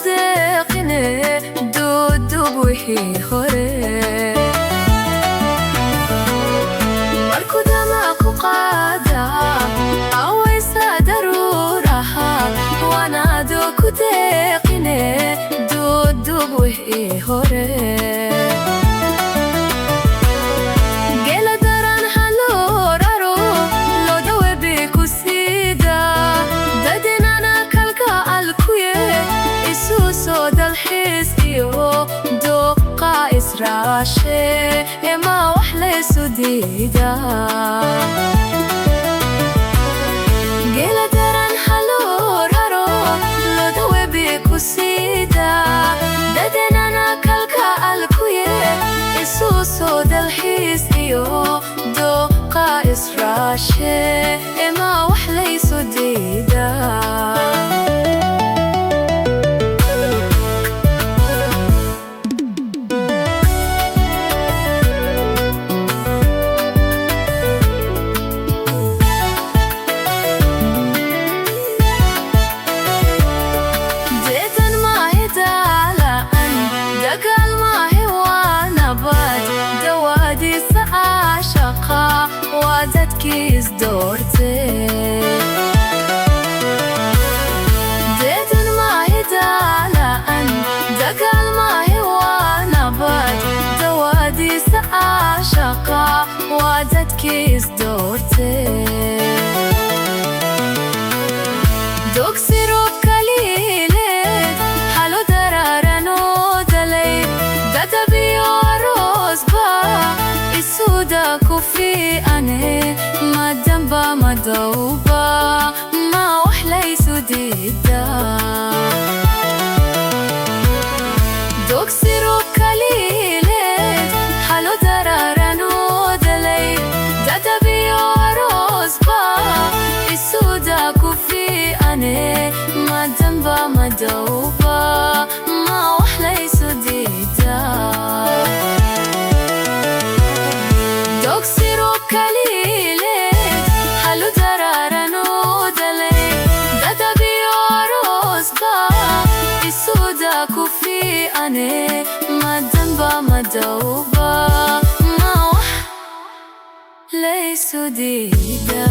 deeqine duudub wixii hore markuu damaaqu qaada awaysa daruuraha wanaado ku deeqine duudub wixii hore israashe ema wax laysu diida geela daran haloo raro loda webi ku siida dadenana kalka alkuye isu soo dalxiis iyo dooqa israashe ema wax laysu diida dadkiis doortee deetan maahi daala'an dagaal maahi waa nabad dawaadiisa caashaqa waa dadkiis doortee dogsi roob kaliileed halo daraaranoo dalay dadabiyo aroosba isuda ku fiicane madamba madowba ma wax laysu diida dogsi roob kaliileed halo daraaranoo dalay dadabiyo aroosba isuda ku fiicane madamba madowba ma wax laysu diida dogsi roob kaliileed halo daraaranoo dalay dadabiyo aroosba isuda ku fiicane madamba madowba ma wax laysu diida